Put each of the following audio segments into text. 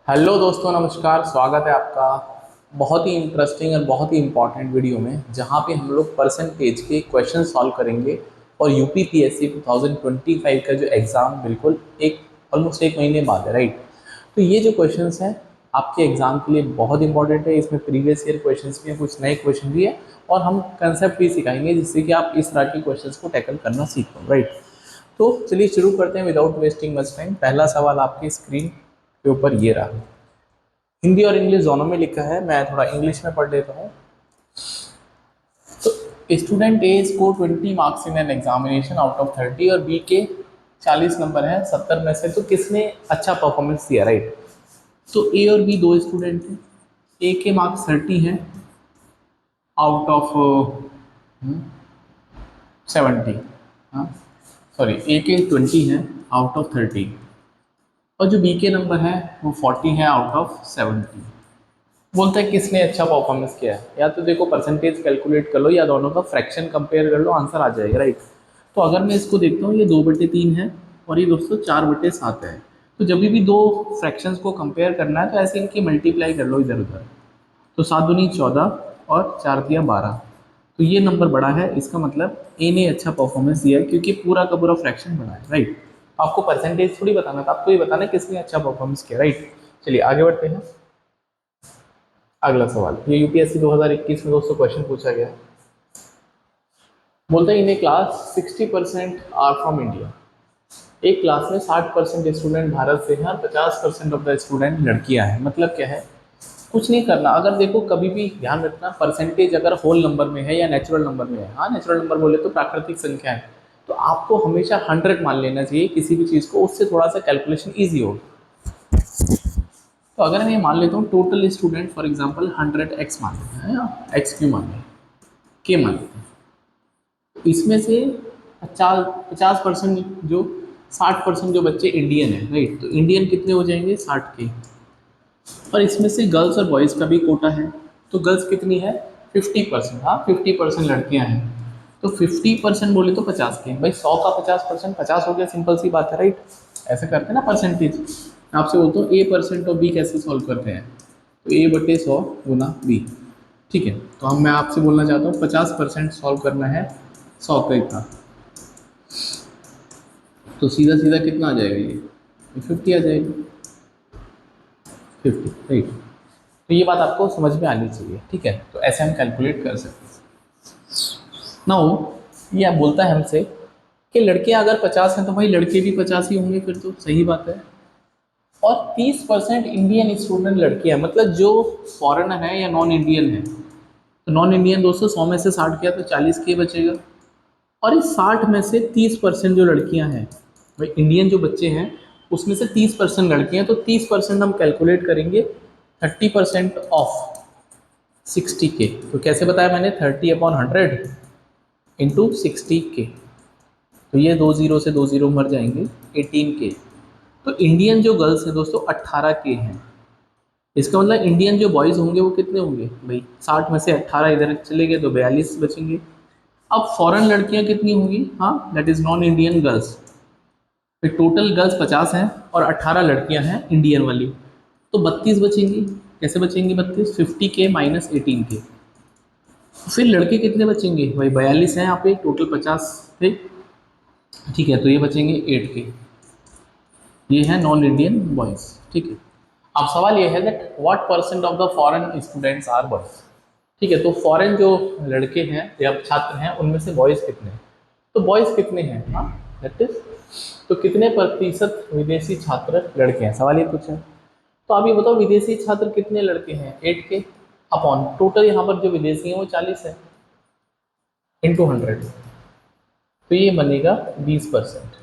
Hello दोस्तों, नमस्कार। स्वागत है आपका बहुत ही इंटरेस्टिंग और बहुत ही इम्पॉर्टेंट वीडियो में, जहाँ पे हम लोग परसेंटेज के क्वेश्चन सॉल्व करेंगे। और यूपीपीएससी 2025 का जो एग्ज़ाम बिल्कुल ऑलमोस्ट एक महीने बाद है, राइट। तो ये जो क्वेश्चंस हैं आपके एग्ज़ाम के लिए बहुत इंपॉर्टेंट है। इसमें प्रीवियस ईयर क्वेश्चंस भी हैं, कुछ नए क्वेश्चन भी है, और हम कंसेप्ट भी सिखाएंगे जिससे कि आप इस तरह के क्वेश्चंस को टैकल करना सीखो, राइट। तो चलिए शुरू करते हैं विदाउट वेस्टिंग मच टाइम। पहला सवाल आपकी स्क्रीन के ऊपर ये रहा। हिंदी और इंग्लिश दोनों में लिखा है, मैं थोड़ा इंग्लिश में पढ़ लेता हूँ। तो student A score 20 marks in an examination out of 30, और बी के 40 नंबर है 70 में से। तो किसने अच्छा परफॉर्मेंस दिया, राइट। तो ए और बी दो स्टूडेंट हैं। ए के मार्क्स 30 हैं आउट ऑफ 70। हाँ, सॉरी, ए के 20 हैं आउट ऑफ 30, और जो बी के नंबर है वो 40 है आउट ऑफ 70। बोलता है किसने अच्छा परफॉर्मेंस किया है। या तो देखो परसेंटेज कैलकुलेट कर लो, या दोनों का फ्रैक्शन कंपेयर कर लो, आंसर आ जाएगा, राइट। तो अगर मैं इसको देखता हूँ, ये 2/3 है और ये दोस्तों 4/7 है। तो जब भी दो फ्रैक्शंस को कंपेयर करना है तो ऐसे इनकी मल्टीप्लाई कर लो इधर उधर। तो 7 दूनी 14 और 4 दिया 12। तो ये नंबर बड़ा है, इसका मतलब ए ने अच्छा परफॉर्मेंस दिया है, क्योंकि पूरा का पूरा फ्रैक्शन बड़ा है, राइट। आपको परसेंटेज थोड़ी बताना था, आपको ये बताना है किसने अच्छा परफॉर्मेंस किया, राइट। चलिए आगे बढ़ते हैं। अगला सवाल, ये यूपीएससी 2021 में दोस्तों क्वेश्चन पूछा गया। बोलते हैं इन ए क्लास 60% आर फ्रॉम इंडिया। एक क्लास में 60% स्टूडेंट भारत से हैं और 50% ऑफ द स्टूडेंट लड़कियां हैं। मतलब क्या है, कुछ नहीं करना। अगर देखो कभी भी ध्यान रखना, परसेंटेज अगर होल नंबर में है या नेचुरल नंबर में है, हाँ नेचुरल नंबर बोले तो प्राकृतिक संख्या है, तो आपको हमेशा 100 मान लेना चाहिए किसी भी चीज़ को, उससे थोड़ा सा कैलकुलेशन ईजी होगा। तो अगर मैं ये मान लेता हूँ total student for example 100x मान लेते हैं, या एक्स क्यू मान लेते हैं, के मान लेते हैं। तो इसमें से 50% जो 60% जो बच्चे इंडियन है, राइट। तो इंडियन कितने हो जाएंगे, 60 के। और इसमें से गर्ल्स और बॉयज़ का भी कोटा है। तो गर्ल्स कितनी है, 50%। हाँ, 50% लड़कियां हैं। तो 50% बोले तो 50 के भाई, 100 का 50%, 50 हो गया, सिंपल सी बात है, राइट। ऐसे करते हैं ना परसेंटेज। आपसे बोलता हूँ A% ऑफ बी कैसे सॉल्व करते हैं। तो A/100 गुना बी। ठीक है, तो हम मैं आपसे बोलना चाहता हूँ 50% सॉल्व करना है 100 का इतना। तो सीधा सीधा कितना आ जाएगा, ये 50 आ जाएगा, 50, राइट। तो ये बात आपको समझ में आनी चाहिए, ठीक है। तो ऐसे हम कैलकुलेट कर सकते हैं। नाउ ये बोलता है हमसे कि लड़कियां अगर 50 हैं तो भाई लड़के भी 50 ही होंगे, फिर तो सही बात है। और 30% इंडियन स्टूडेंट लड़कियां, मतलब जो फॉरेनर है या नॉन इंडियन है। तो नॉन इंडियन दोस्तों 100 में से 60 किया तो 40 के बचेगा। और इस 60 में से 30% जो लड़कियां हैं, भाई इंडियन जो बच्चे हैं उसमें से 30% लड़कियां, तो 30% हम कैलकुलेट करेंगे 30% ऑफ 60 के। तो कैसे बताया मैंने, 30/100 इंटू 60 के। तो ये दो जीरो से दो जीरो मर जाएंगे, 18 के। तो इंडियन जो गर्ल्स हैं दोस्तों 18 के हैं। इसका मतलब इंडियन जो बॉयज़ होंगे वो कितने होंगे भाई, 60 में से 18 इधर चले गए तो 42 बचेंगे। अब फॉरेन लड़कियां कितनी होंगी, हाँ that is non Indian girls. फिर टोटल गर्ल्स 50 हैं और 18 लड़कियां हैं इंडियन वाली, तो 32 बचेंगी। कैसे बचेंगी 32, 50 के माइनस 18 के। फिर लड़के कितने बचेंगे भाई, 42 हैं यहाँ पे, टोटल 50 थे, ठीक है। तो ये बचेंगे 8 के। ये है नॉन इंडियन बॉयज़, ठीक है। अब सवाल ये है that what percent of the foreign students are boys. ठीक है, तो फॉरेन जो लड़के हैं या छात्र हैं उनमें से बॉयज़ कितने हैं। तो बॉयज़ कितने हैं, हाँ दैट इज, तो कितने प्रतिशत विदेशी छात्र लड़के हैं, सवाल ये पूछा है। तो आप ये बताओ विदेशी छात्र कितने लड़के हैं, 8 के अपॉन टोटल यहाँ पर जो विदेशी हैं वो 40 है, इंटू 100। तो ये बनेगा 20%।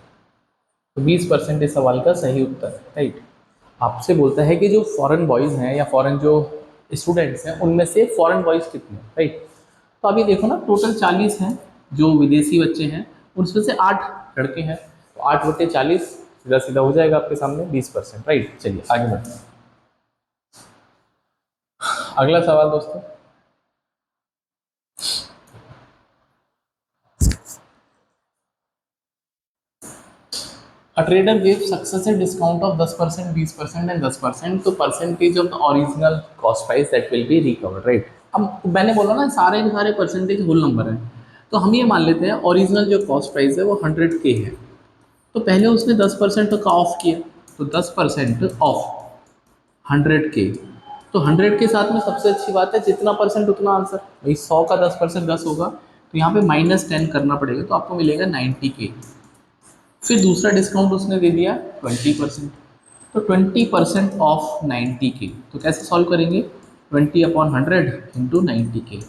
तो 20% इस सवाल का सही उत्तर है, राइट। आपसे बोलता है कि जो फॉरेन बॉयज़ हैं या फॉरेन जो स्टूडेंट्स हैं उनमें से फॉरेन बॉयज़ कितने हैं, राइट। तो अभी देखो ना, टोटल 40 हैं जो विदेशी बच्चे हैं, उसमें से 8 लड़के हैं, तो 8/40 सीधा सीधा हो जाएगा आपके सामने 20%, राइट। चलिए आगे बढ़ते हैं। अगला सवाल दोस्तों, a trader give successive discount of 10%, 20% and 10%, तो percentage of the original cost price that will be recovered, right. अब मैंने बोला ना सारे के सारे परसेंटेज होल नंबर है, तो हम ये मान लेते हैं ओरिजिनल जो कॉस्ट प्राइस है वो 100K है, तो पहले उसने 10% का ऑफ किया, तो 10% ऑफ 100K, तो 100 के साथ में सबसे अच्छी बात है जितना परसेंट उतना आंसर, भाई 100 का 10% 10 होगा, तो यहाँ पे -10 करना पड़ेगा, तो आपको मिलेगा 90K। फिर दूसरा डिस्काउंट उसने दे दिया 20%, तो 20% ऑफ 90K, तो कैसे सॉल्व करेंगे, 20/100 इंटू 90K,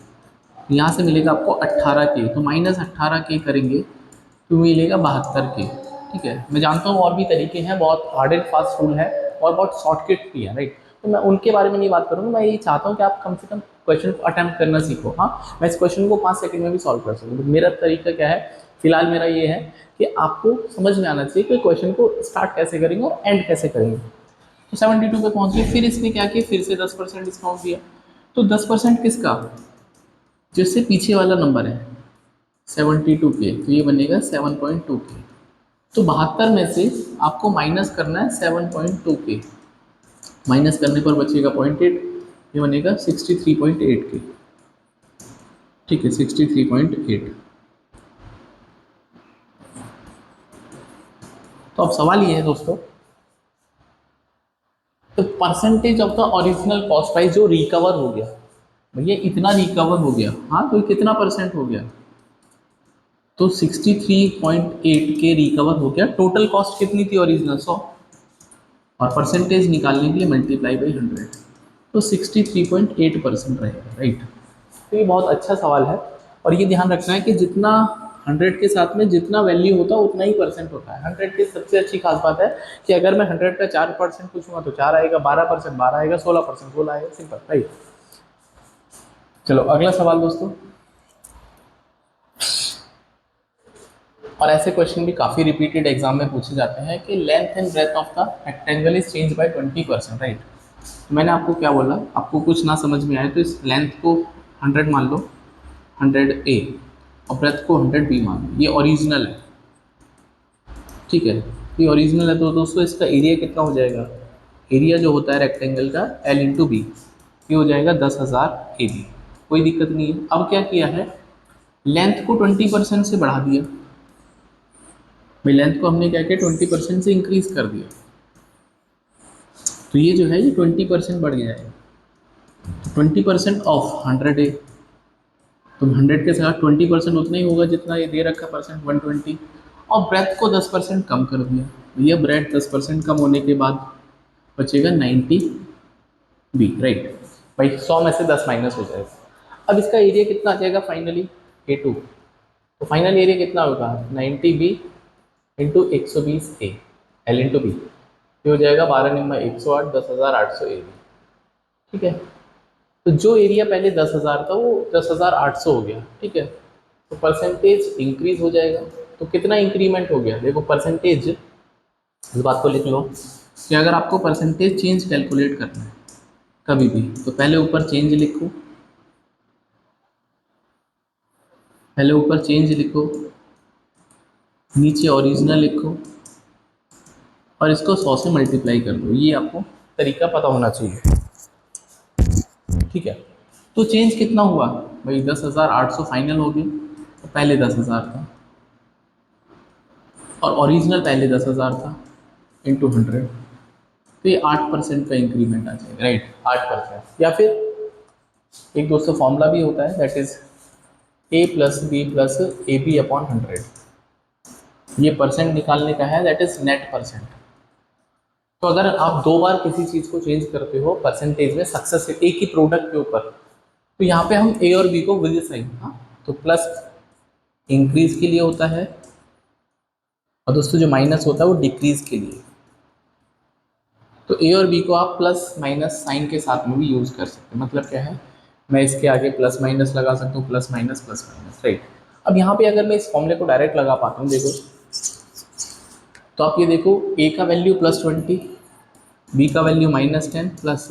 यहाँ से मिलेगा आपको 18K, तो -18K करेंगे तो मिलेगा 72K। ठीक है, मैं जानता हूँ और भी तरीके हैं, बहुत हार्ड एंड फास्ट रूल है और बहुत शॉर्टकट भी है, राइट, तो मैं उनके बारे में नहीं बात करूँगा, मैं ये चाहता हूँ कि आप कम से कम क्वेश्चन को अटैम्प्ट करना सीखो। हाँ, मैं इस क्वेश्चन को 5 सेकंड में भी सॉल्व कर सकूँ, तो मेरा तरीका क्या है, फिलहाल मेरा ये है कि आपको समझ में आना चाहिए कि क्वेश्चन को स्टार्ट कैसे करेंगे और एंड कैसे करेंगे। तो 72 पे पहुँच गए, फिर इसने क्या किया, फिर से 10% डिस्काउंट दिया, तो 10% किसका, जिससे पीछे वाला नंबर है 72K, तो ये बनेगा 7.2K, तो 72 में से आपको माइनस करना है 7.2K, माइनस करने पर बचेगा 0.8, ये बनेगा 63.8K। ठीक है, 63.8। तो अब सवाल ये है दोस्तों, तो percentage of the original cost price जो रिकवर हो गया, भैया इतना रिकवर हो गया, हाँ तो कितना परसेंट हो गया, तो 63.8K रिकवर हो गया, टोटल कॉस्ट कितनी थी ओरिजिनल 100, और परसेंटेज निकालने के लिए मल्टीप्लाई बाई 100, तो 63.8% रहेगा, राइट। तो ये बहुत अच्छा सवाल है, और ये ध्यान रखना है कि जितना 100 के साथ में जितना वैल्यू होता है उतना ही परसेंट होता है। 100 की सबसे अच्छी खास बात है कि अगर मैं 100 का 4% पूछूंगा तो 4 आएगा, 12% 12 आएगा, 16% 16 आएगा, सिंपल, राइट। चलो अगला सवाल दोस्तों, और ऐसे क्वेश्चन भी काफ़ी रिपीटेड एग्जाम में पूछे जाते हैं कि length and breadth of the rectangle is change by 20%, right. तो मैंने आपको क्या बोला, आपको कुछ ना समझ में आए तो इस लेंथ को 100 मान लो, 100A, और ब्रेथ को 100B मान लो, ये ओरिजिनल है, ठीक है, ये ओरिजिनल है, तो दोस्तों इसका एरिया कितना हो जाएगा, एरिया जो होता है रेक्टेंगल का L/B, ये हो जाएगा 10,000 AB, कोई दिक्कत नहीं है। अब क्या किया है, लेंथ को 20% से बढ़ा दिया, भाई लेंथ को हमने क्या किया, 20% से इंक्रीज कर दिया, तो ये जो है ये 20% बढ़ गया है, 20% ऑफ 100A, तो 100 के साथ 20% उतना ही होगा जितना ये दे रखा परसेंट 120, और ब्रेथ को 10% कम कर दिया, तो ये ब्रेथ 10% कम होने के बाद बचेगा 90B, राइट। भाई 100 में से 10 माइनस हो जाएगा, अब इसका एरिया कितना आ जाएगा फाइनली, A2, तो फाइनल एरिया कितना होगा 90B इंटू 120A, L/B, ये हो जाएगा 12×108, 10,800 AB, ठीक है। तो जो एरिया पहले 10,000 था वो 10,800 हो गया, ठीक है, तो परसेंटेज इंक्रीज हो जाएगा, तो कितना इंक्रीमेंट हो गया, देखो परसेंटेज, इस बात को लिख लो कि अगर आपको परसेंटेज चेंज कैलकुलेट करना है कभी भी, तो पहले ऊपर चेंज लिखो, पहले ऊपर चेंज लिखो, नीचे ओरिजिनल लिखो, और इसको 100 से मल्टीप्लाई कर दो, ये आपको तरीका पता होना चाहिए, ठीक है। तो चेंज कितना हुआ, भाई 10,800 फाइनल हो गया, तो पहले 10,000 था, और ओरिजिनल पहले 10,000 था, इंटू 100, तो ये 8% का इंक्रीमेंट आ जाएगा, राइट, 8%, या फिर एक दोस्तों फॉर्मूला भी होता है, दैट इज A+B+AB/100, ये परसेंट निकालने का है, दैट इज नेट परसेंट। तो अगर आप दो बार किसी चीज़ को चेंज करते हो परसेंटेज में सक्सेस एक ही प्रोडक्ट के ऊपर, तो यहाँ पे हम A और B को विद साइन, हाँ, तो प्लस इंक्रीज के लिए होता है, और दोस्तों जो माइनस होता है वो डिक्रीज के लिए, तो ए और बी को आप प्लस माइनस साइन के साथ में भी यूज़ कर सकते हैं, मतलब क्या है, मैं इसके आगे प्लस माइनस लगा सकता हूँ, प्लस माइनस, राइट। अब यहाँ पे अगर मैं इस फॉर्मूले को डायरेक्ट लगा पाता हूँ, देखो, तो आप ये देखो, ए का वैल्यू +20, बी का वैल्यू -10, प्लस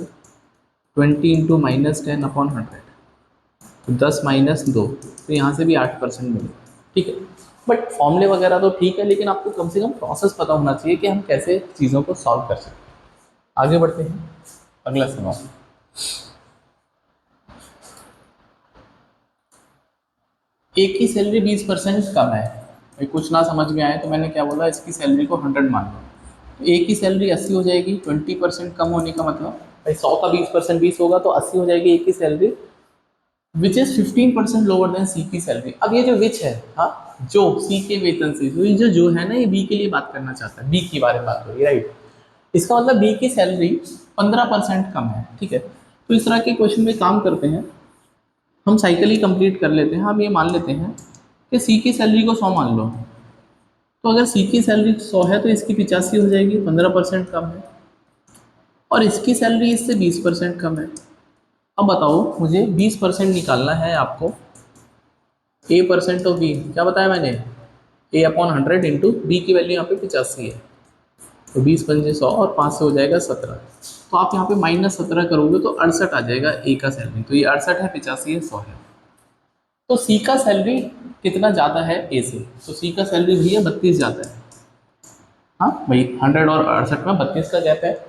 20 इंटू -10/100, तो 10 - 2, तो यहाँ से भी 8% मिलेगा, ठीक है। बट फॉर्मूले वगैरह तो ठीक है, लेकिन आपको कम से कम प्रोसेस पता होना चाहिए कि हम कैसे चीज़ों को सॉल्व कर सकते हैं। आगे बढ़ते हैं, अगला सवाल। एक की सैलरी 20% कम है, भाई कुछ ना समझ में आए तो मैंने क्या बोला, इसकी सैलरी को 100 मान लो, तो एक की सैलरी 80 हो जाएगी। 20% कम होने का मतलब, भाई 100 का 20% 20 होगा तो 80 हो जाएगी एक की salary, which is 15% lower than C की सैलरी। अब ये जो विच है, हाँ, जो सी के वेतन से, तो ये जो है ना, ये बी के लिए बात करना चाहता है, बी के बारे में बात हो रही है, राइट। इसका मतलब बी की सैलरी 15% कम है, ठीक है। तो इस तरह के क्वेश्चन में काम करते हैं, हम साइकिल ही कंप्लीट कर लेते हैं। हम ये मान लेते हैं कि सी की सैलरी को 100 मान लो, तो अगर सी की सैलरी 100 है तो इसकी 85 हो जाएगी, 15% कम है। और इसकी सैलरी इससे 20% कम है। अब बताओ, मुझे 20% निकालना है आपको, ए परसेंट ऑफ बी, क्या बताया मैंने, ए अपॉन 100 इंटू बी की वैल्यू यहाँ पे 85 है, तो 20 पंजे 100 और 5 से हो जाएगा 17। तो आप यहाँ पे -17 करोगे तो 68 आ जाएगा ए का सैलरी। तो ये 68 है, 85 है, 100 है। तो सी का सैलरी कितना ज़्यादा है ए से, तो सी का सैलरी भैया 32 ज़्यादा है। हाँ भाई, 100 और 68 में 32 का गैप है।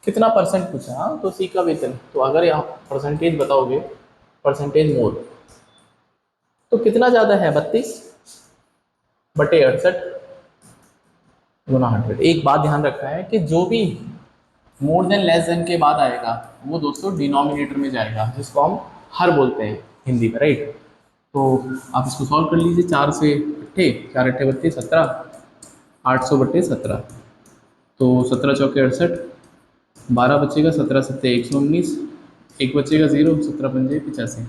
कितना परसेंट पूछा, हाँ, तो सी का वेतन, तो अगर यहाँ परसेंटेज बताओगे, परसेंटेज मोर, तो कितना ज़्यादा है, 32/68 गुना 100। एक बात ध्यान रखना है कि जो भी मोर देन लेस देन के बाद आएगा वो दोस्तों डिनोमिनेटर में जाएगा, जिसको हम हर बोलते हैं हिंदी में, राइट। तो आप इसको सॉल्व कर लीजिए, 4 से अट्ठे, 4 अट्ठे 32, 17, 800/17, तो 17 चौके 68, 12 बचेगा, 17 सत्ते 119, एक बचेगा 0, 17 पंजे 85।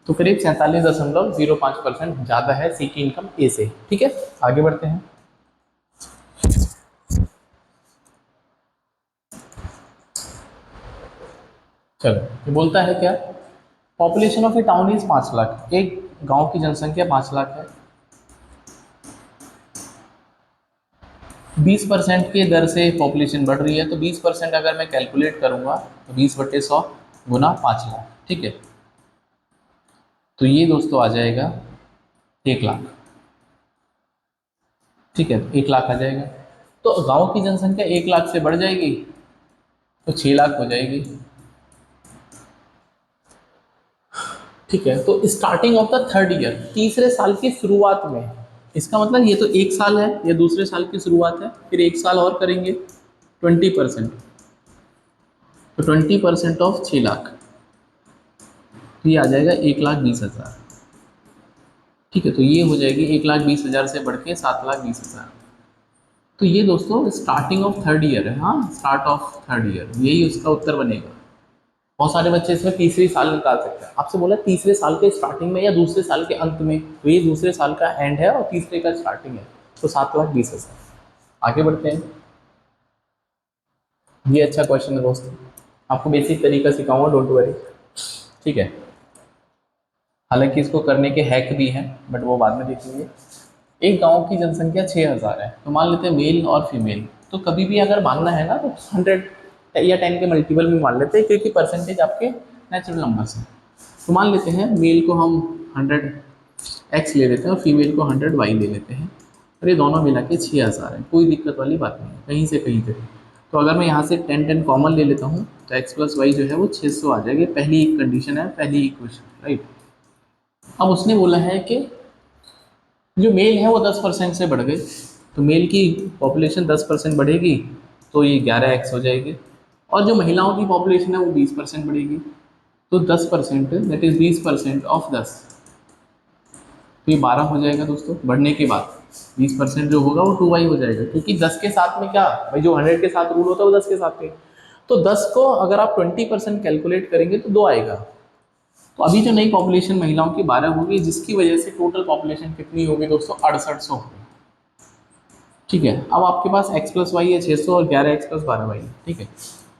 तो करीब 47.05% ज़्यादा है सी की इनकम ए से, ठीक है। आगे बढ़ते हैं। चलो, ये बोलता है क्या, population of A town is 5 lakh, एक गांव की जनसंख्या 5 लाख है। 20% के दर से पॉपुलेशन बढ़ रही है, तो 20% अगर मैं कैलकुलेट करूंगा तो 20/100 गुना 5 लाख, ठीक है। तो ये दोस्तों आ जाएगा 1 लाख, ठीक है, 1 लाख आ जाएगा। तो गांव की जनसंख्या 1 लाख से बढ़ जाएगी तो 6 लाख हो जाएगी, ठीक है। तो starting of the third year, तीसरे साल की शुरुआत में, इसका मतलब ये तो एक साल है, ये दूसरे साल की शुरुआत है, फिर एक साल और करेंगे 20%, तो 20% ऑफ 6 लाख, तो ये आ जाएगा 1,20,000, ठीक है। तो ये हो जाएगी 1,20,000 से बढ़ के 7,20,000। तो ये दोस्तों स्टार्टिंग ऑफ थर्ड ईयर है, हाँ, स्टार्ट ऑफ थर्ड ईयर, यही उसका उत्तर बनेगा। बहुत सारे बच्चे इसमें तीसरी साल निकाल सकते हैं, आपसे बोला तीसरे साल के स्टार्टिंग में या दूसरे साल के अंत में, तो ये दूसरे साल का एंड है और तीसरे का स्टार्टिंग है, तो 7,20,000। आगे बढ़ते हैं। ये अच्छा क्वेश्चन है दोस्तों, आपको बेसिक तरीका सिखाऊंगा, डोंट वरी, ठीक है। हालांकि इसको करने के हैक भी हैं, बट वो बाद में देखेंगे। एक गांव की जनसंख्या 6,000 है, तो मान लेते हैं मेल और फीमेल, तो कभी भी अगर मानना है ना तो 100 या 10 के मल्टीपल में मान लेते हैं, क्योंकि परसेंटेज आपके नेचुरल नंबर्स हैं। तो मान लेते हैं मेल को हम 100x ले लेते हैं और फीमेल को 100y ले लेते हैं, और ये दोनों मिला के 6,000 है, कोई दिक्कत वाली बात नहीं है, कहीं से कहीं तक। तो अगर मैं यहाँ से 10 कॉमन ले लेता हूँ तो x + y जो है वो 600 आ जाएगी, पहली एक कंडीशन है, पहली इक्वेशन, राइट। अब उसने बोला है कि जो मेल है वो 10% से बढ़ गए, तो मेल की पॉपुलेशन 10% बढ़ेगी तो ये 11x हो जाएगी, और जो महिलाओं की पॉपुलेशन है वो 20% बढ़ेगी, तो 10% दैट इज 20% ऑफ 10, तो ये 12 हो जाएगा दोस्तों। बढ़ने के बाद 20% जो होगा वो 2y हो जाएगा, क्योंकि 10 के साथ में क्या, भाई जो 100 के साथ रूल होता है वो 10 के साथ में, तो 10 को अगर आप 20% कैलकुलेट करेंगे तो 2 आएगा। तो अभी जो नई पॉपुलेशन महिलाओं की 12 होगी, जिसकी वजह से टोटल पॉपुलेशन कितनी होगी दोस्तों, 6800 होगी, ठीक है। अब आपके पास x + y है 600 और 11x + 12y, ठीक है।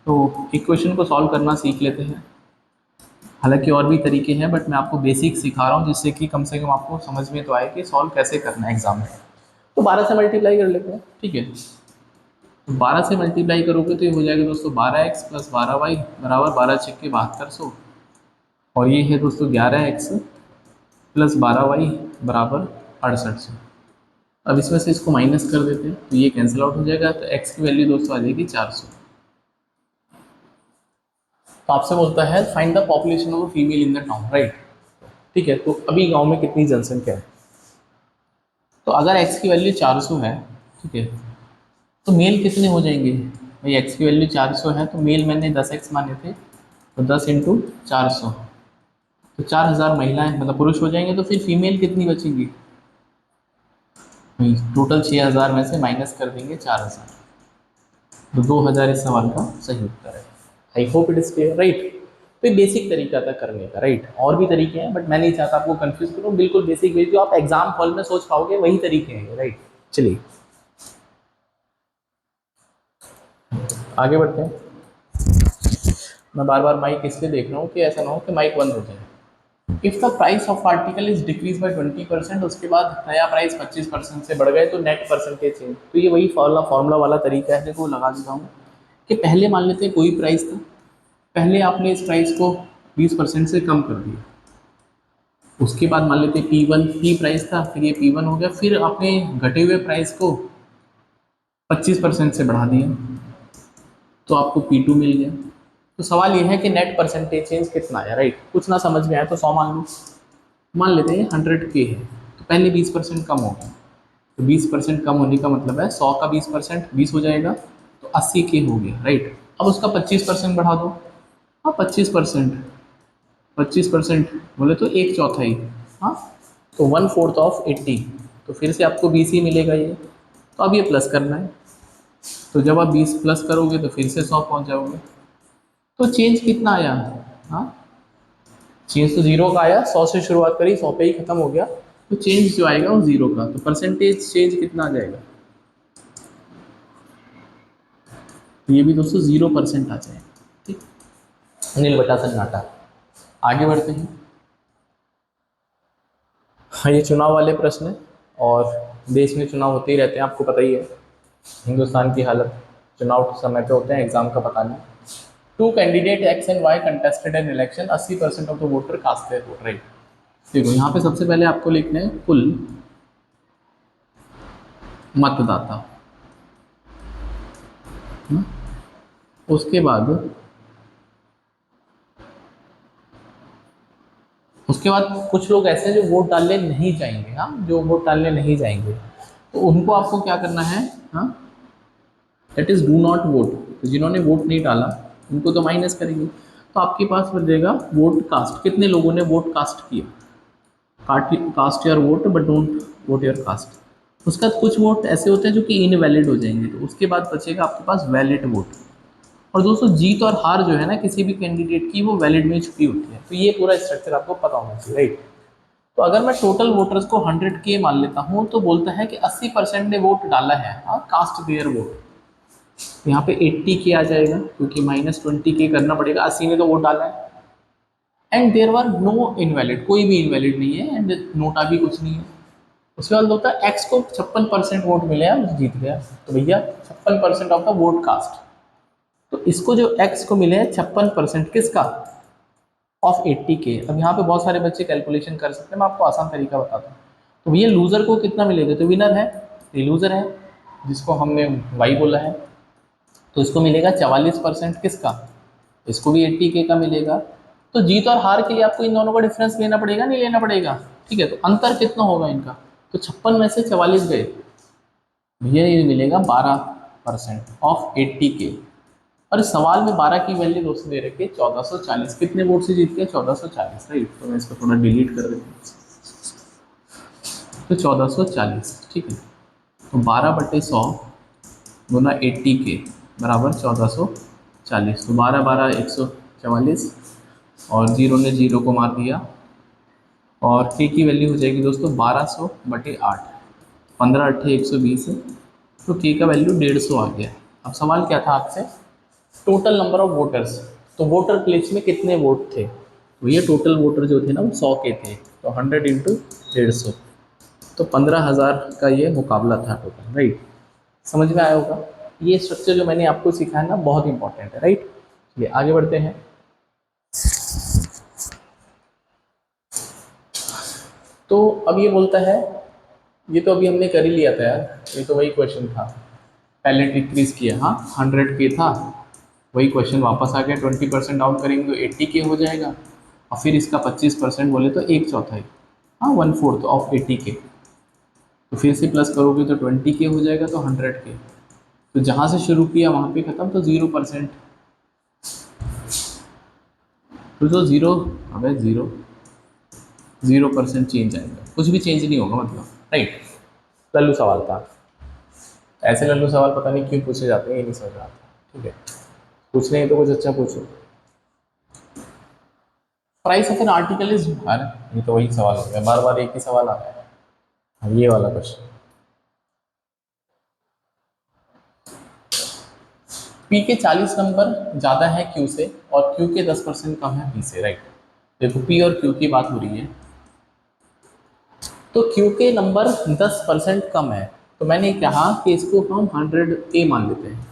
तो इक्वेशन को सॉल्व करना सीख लेते हैं, हालांकि और भी तरीके हैं, बट मैं आपको बेसिक सिखा रहा हूँ जिससे कि कम से कम आपको समझ में तो आए कि सॉल्व कैसे करना है एग्जाम में। तो 12 से मल्टीप्लाई कर लेते हैं, ठीक है। तो 12 से मल्टीप्लाई करोगे तो ये हो जाएगा दोस्तों 12x + 12y बराबर 12 × 6 = 7200, और ये है दोस्तों 11x + 12y बराबर 6800। अब इसमें से इसको माइनस कर देते हैं तो ये कैंसिल आउट हो जाएगा, तो एक्स की वैल्यू दोस्तों आ जाएगी 400। तो आपसे बोलता है find the population of female in the town, right. ठीक है, तो अभी गांव में कितनी जनसंख्या है, तो अगर एक्स की वैल्यू 400 है, ठीक है, तो मेल कितने हो जाएंगे भाई, एक्स की वैल्यू 400 है तो मेल मैंने 10x माने थे, तो 10 इंटू 400, तो 4000 महिलाएं मतलब पुरुष हो जाएंगे, तो फिर फीमेल कितनी बचेंगी, टोटल 6000 में से माइनस कर देंगे 4000, तो 2000 इस सवाल का सही उत्तर है। I hope it is clear, right. तो ये बेसिक तरीका था करने का, राइट। और भी तरीके हैं बट मैं नहीं चाहता आपको कंफ्यूज करूँ, बिल्कुल बेसिक वे जो आप एग्जाम हॉल में सोच पाओगे वही तरीके हैं, राइट। चलिए आगे बढ़ते हैं। मैं बार बार माइक इसलिए देख रहा हूँ कि ऐसा ना हो कि माइक बंद हो जाए। If the price of article is decrease by 20%, उसके बाद नया प्राइस 25% से बढ़ गए तो नेट परसेंटेज चेंज। तो ये वही फॉर्मूला वाला तरीका है, देखो लगा देता हूँ कि पहले मान लेते हैं कोई प्राइस था, पहले आपने इस प्राइस को 20% से कम कर दिया, उसके बाद मान लेते P1 P प्राइस था, फिर ये P1 हो गया, फिर आपने घटे हुए प्राइस को 25% से बढ़ा दिया तो आपको P2 मिल गया। तो सवाल ये है कि नेट परसेंटेज चेंज कितना आया, राइट। कुछ ना समझ में आया तो 100 मान लो, मान लेते हैं 100K है, तो पहले 20% कम हो गया, तो 20% कम होने का मतलब है 100 का 20% 20 हो जाएगा, तो 80K हो गया, राइट। अब उसका 25% बढ़ा दो, हाँ 25%, 25% बोले तो एक चौथाई, हाँ, तो 1/4 ऑफ 80, तो फिर से आपको 20 ही मिलेगा ये। तो अब ये प्लस करना है, तो जब आप 20 प्लस करोगे तो फिर से 100 पहुंच जाओगे। तो चेंज कितना आया, हाँ, चेंज तो जीरो का आया, 100 से शुरुआत करी 100 पे ही खत्म हो गया, तो चेंज जो आएगा वो जीरो का, तो परसेंटेज चेंज कितना आ जाएगा, तो ये भी दोस्तों 0% आ जाएगा, ठीक। अनिल बटा सन्नाटा। आगे बढ़ते हैं। हाँ, ये चुनाव वाले प्रश्न है, और देश में चुनाव होते ही रहते हैं, आपको पता ही है हिंदुस्तान की हालत, चुनाव समय पे होते हैं, एग्जाम का पता नहीं। Two candidate X and Y contested an election, 80% of the voter cast their vote, right. देखो यहाँ पे सबसे पहले आपको लिखना है कुल मतदाता, है? उसके बाद कुछ लोग ऐसे हैं जो वोट डालने नहीं जाएंगे, हाँ, जो वोट डालने नहीं जाएंगे, तो उनको आपको क्या करना है, हाँ, that is do not vote, तो जिन्होंने वोट नहीं डाला उनको तो माइनस करेंगे, तो आपके पास बचेगा वोट कास्ट, कितने लोगों ने वोट कास्ट किया, cast your vote but don't vote your caste. उसका कुछ वोट ऐसे होते हैं जो कि इनवैलिड हो जाएंगे, तो उसके बाद बचेगा आपके पास वैलिड वोट। और दोस्तों जीत और हार जो है ना किसी भी कैंडिडेट की, वो वैलिड में छुपी होती है, तो ये पूरा स्ट्रक्चर आपको पता होना चाहिए, राइट। तो अगर मैं टोटल वोटर्स को 100K मान लेता हूँ, तो बोलता है कि 80% ने वोट डाला है, हाँ, कास्ट देयर वोट, यहाँ पे 80K आ जाएगा क्योंकि -20K करना पड़ेगा, 80 ने तो वोट डाला है। And there were no invalid, कोई भी इनवैलिड नहीं है, एंड नोटा भी कुछ नहीं है। उसके बाद होता है एक्स को 56% वोट मिले हैं, वो जीत गया, तो भैया 56% ऑफ द वोट कास्ट, तो इसको जो एक्स को मिले हैं 56% किसका, ऑफ 80K। अब यहाँ पे बहुत सारे बच्चे कैलकुलेशन कर सकते हैं, मैं आपको आसान तरीका बताता हूँ। तो भैया लूजर को कितना मिलेगा, तो विनर है, ये लूजर है जिसको हमने वाई बोला है, तो इसको मिलेगा 44% किसका, इसको भी 80K का मिलेगा। तो जीत और हार के लिए आपको इन दोनों का डिफरेंस लेना पड़ेगा, नहीं लेना पड़ेगा, ठीक है, तो अंतर कितना होगा इनका, तो 56 में से 44 गए, भैया ये मिलेगा 12% ऑफ 80K। और इस सवाल में 12 की वैल्यू दोस्तों दे रखी है 1440, कितने वोट से जीत गया, 1440, राइट। तो मैं इसको थोड़ा डिलीट कर देता हूँ, तो 1440, ठीक है, तो 12/100 गुना 80K बराबर 1440, तो 12 12 144, और जीरो ने जीरो को मार दिया, और के की वैल्यू हो जाएगी दोस्तों 1200/8, 15 8 120 है, तो के का वैल्यू 150 आ गया। अब सवाल क्या था आपसे, टोटल नंबर ऑफ वोटर्स, तो वोटर प्लेस में कितने वोट थे, तो ये टोटल वोटर जो थे ना वो 100 के थे, तो 100 इंटू 150, तो 15,000 का ये मुकाबला था टोटल, राइट। समझ में आया होगा, ये स्ट्रक्चर जो मैंने आपको सिखाया ना बहुत इंपॉर्टेंट है, राइट। चलिए आगे बढ़ते हैं। तो अब ये बोलता है ये तो अभी हमने कर ही लिया था यार, ये तो वही क्वेश्चन था, पहले डिक्रीज किया, हाँ 100K था, वही क्वेश्चन वापस आ गया, 20% डाउन करेंगे तो 80K हो जाएगा, और फिर इसका 25% बोले तो एक चौथाई, हाँ 1/4 ऑफ 80K, तो फिर से प्लस करोगे तो 20K हो जाएगा, तो 100K, तो जहाँ से शुरू किया वहाँ पे ख़त्म, तो 0%, तो 0, अबे 0% चेंज आएगा, कुछ भी चेंज नहीं होगा मतलब, राइट। लल्लू सवाल था, ऐसे लल्लू सवाल पता नहीं क्यों पूछे जाते हैं, ये नहीं समझ आता, ठीक है, पूछने हैं तो कुछ अच्छा पूछो। Price of an article is, अरे ये तो वही सवाल हो गया, बार बार एक ही सवाल आ रहा है, अब ये वाला क्वेश्चन, पी के 40 नंबर ज़्यादा है क्यू से और क्यू के 10% कम है पी से, राइट। देखो पी और क्यू की बात हो रही है, तो क्यू के नंबर 10% कम है, तो मैंने कहा कि इसको हम 100A मान लेते हैं,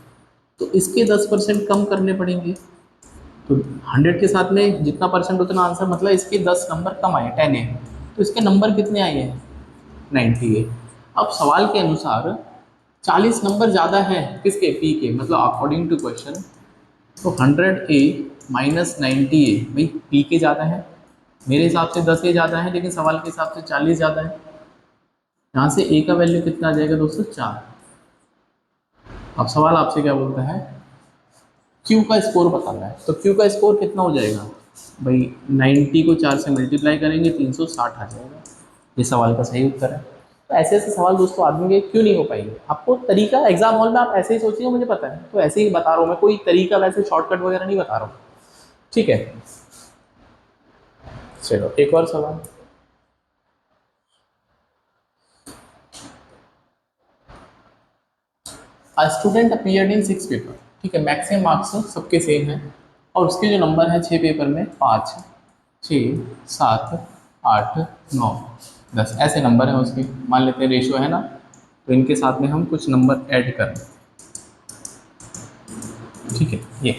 तो इसके 10% कम करने पड़ेंगे, तो 100 के साथ में जितना परसेंट उतना आंसर, मतलब इसके 10 नंबर कम आए, 10A, तो इसके नंबर कितने आए हैं, 90A। अब सवाल के अनुसार 40 नंबर ज़्यादा है किसके, पी के, मतलब अकॉर्डिंग टू क्वेश्चन, तो 100A माइनस 90A, भाई पी के ज़्यादा है, मेरे हिसाब से 10A ज़्यादा है, लेकिन सवाल के हिसाब से 40 ज़्यादा है, यहाँ से ए का वैल्यू कितना आ जाएगा दोस्तों, 4। अब सवाल आपसे क्या बोलता है, क्यू का स्कोर बताना है, तो क्यू का स्कोर कितना हो जाएगा भाई, 90 को 4 से मल्टीप्लाई करेंगे 360 आ जाएगा, ये सवाल का सही उत्तर है। तो ऐसे ऐसे सवाल दोस्तों आदमी के क्यों नहीं हो पाएंगे, आपको तरीका एग्जाम हॉल में आप ऐसे ही सोचिए, मुझे पता है, तो ऐसे ही बता रहा हूँ मैं, कोई तरीका वैसे शॉर्टकट वगैरह नहीं बता रहा हूँ, ठीक है। चलो एक और सवाल, स्टूडेंट अपीयर्ड इन 6 पेपर, ठीक है, मैक्सिमम मार्क्स सबके सेम है, और उसके जो नंबर है 6 पेपर में, 5, 6, 7, 8, 9, 10 ऐसे नंबर हैं उसके, मान लेते हैं रेशियो है ना, तो इनके साथ में हम कुछ नंबर ऐड करें, ठीक है ये,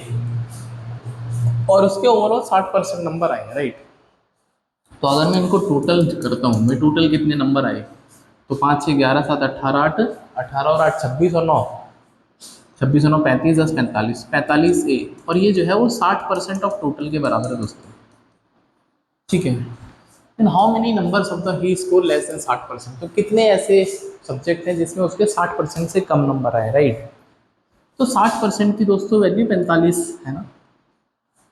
और उसके ओवरऑल 60% नंबर आए हैं, राइट। तो अगर मैं इनको टोटल करता हूँ, मैं टोटल कितने नंबर आए, तो 5, 6, 11, 7, 18, 8, 18 और 8, 26 और 9, 26 और 9, 35, 10, 45, 45A, और ये जो है वो 60% ऑफ टोटल के बराबर है दोस्तों, ठीक है। And how many numbers of the he score less than 60%, तो कितने ऐसे सब्जेक्ट हैं जिसमें उसके 60% से कम नंबर आए, राइट। तो 60% की दोस्तों वैल्यू 45 है ना,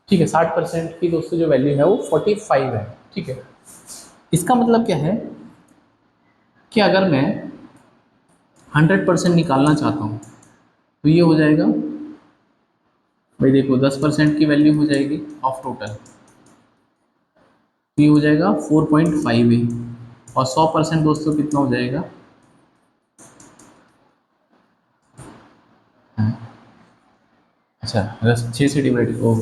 ठीक है, 60% की दोस्तों जो वैल्यू है वो 45 है, ठीक है। इसका मतलब क्या है कि अगर मैं 100% निकालना चाहता हूँ, तो ये हो जाएगा भाई, देखो 10% की वैल्यू हो जाएगी ऑफ टोटल, तो ये हो जाएगा 4.5A, और 100% दोस्तों कितना हो जाएगा, अच्छा 6 से डिवाइड, ओह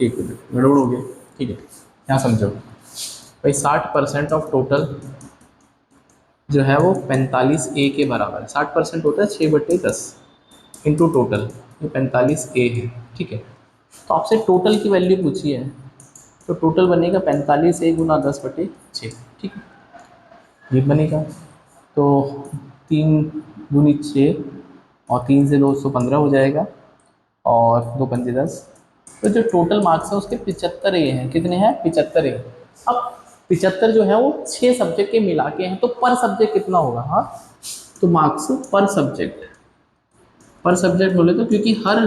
एक मिनट गड़बड़ हो गया, ठीक है, यहाँ समझो भाई, 60% ऑफ टोटल जो है वो 45A के बराबर है, 60% होता है 6/10 इंटू टोटल, ये 45A है, ठीक है। तो आपसे टोटल की वैल्यू पूछी है, तो टोटल बनेगा 45A गुना 10/6, ठीक है, ये बनेगा, तो 3 × 6, और 3 से 215 हो जाएगा, और 2×5 = 10, तो जो टोटल मार्क्स है उसके 75 ये हैं, कितने हैं, 75 है। अब 75 जो है वो 6 सब्जेक्ट के मिला के हैं, तो पर सब्जेक्ट कितना होगा, हाँ, तो मार्क्स पर सब्जेक्ट बोले तो, क्योंकि हर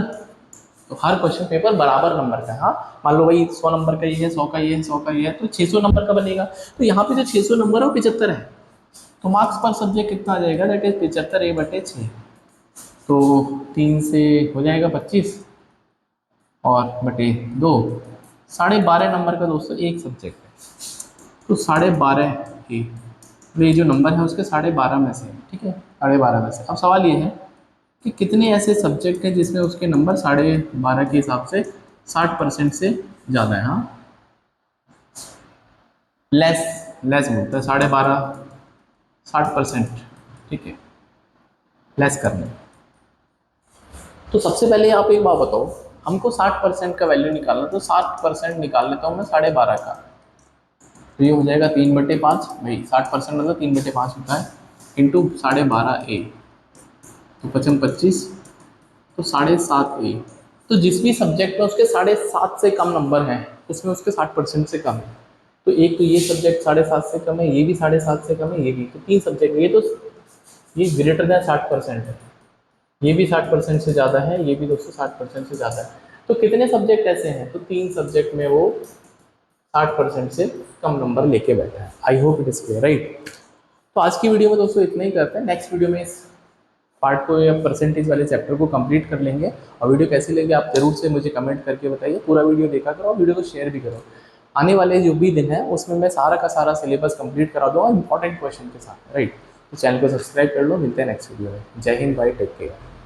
क्वेश्चन पेपर बराबर नंबर का है, हाँ, मान लो भाई 100 नंबर का ये है, 100 का ये है, 100 का ये है, तो 600 नंबर का बनेगा, तो यहाँ पे जो 600 नंबर है वो 75 है, तो मार्क्स पर सब्जेक्ट कितना आ जाएगा, दैट इज 75A/6, तो 3 से हो जाएगा 25, और बटे 2, 12.5 नंबर का दोस्तों एक सब्जेक्ट है, तो 12.5 की, तो ये जो नंबर है उसके 12.5 में से है, ठीक है, 12.5 में से। अब सवाल ये है कि कितने ऐसे सब्जेक्ट हैं जिसमें उसके नंबर 12.5 के हिसाब से 60% से ज़्यादा है, हाँ, लेस लेस बोलते हैं, 12.5 60%, ठीक है, लेस करना। तो सबसे पहले आप एक बात बताओ, हमको 60% का वैल्यू निकालना, तो 60% निकाल लेता हूँ मैं 12.5 का, तो ये हो जाएगा 3/5, भाई 60% मतलब 3/5 होता है, इंटू 12.5 ए, तो 55 तो 7.5 ए। तो जिस भी सब्जेक्ट में उसके 7.5 से कम नंबर हैं उसमें उसके 60% से कम है। तो एक तो ये सब्जेक्ट 7.5 से कम है, ये भी 7.5 से कम है, ये भी, तो 3 सब्जेक्ट, ये तो ये ग्रेटर देन 60% है, ये भी 60% से ज़्यादा है, ये भी दोस्तों 60% से ज़्यादा है। तो कितने सब्जेक्ट ऐसे हैं, तो 3 सब्जेक्ट में वो 60% से कम नंबर लेके बैठा है। I hope it is clear, right. तो आज की वीडियो में दोस्तों इतना ही करते हैं, नेक्स्ट वीडियो में इस पार्ट को या परसेंटेज वाले चैप्टर को कंप्लीट कर लेंगे। और वीडियो कैसी लगी आप जरूर से मुझे कमेंट करके बताइए, पूरा वीडियो देखा करो और वीडियो को शेयर भी करो। आने वाले जो भी दिन है उसमें मैं सारा का सारा सिलेबस कंप्लीट करा दूँगा इंपॉर्टेंट क्वेश्चन के साथ, राइट। तो चैनल को सब्सक्राइब कर लो, मिलते हैं नेक्स्ट वीडियो में। जय हिंद भाई, टेक केयर।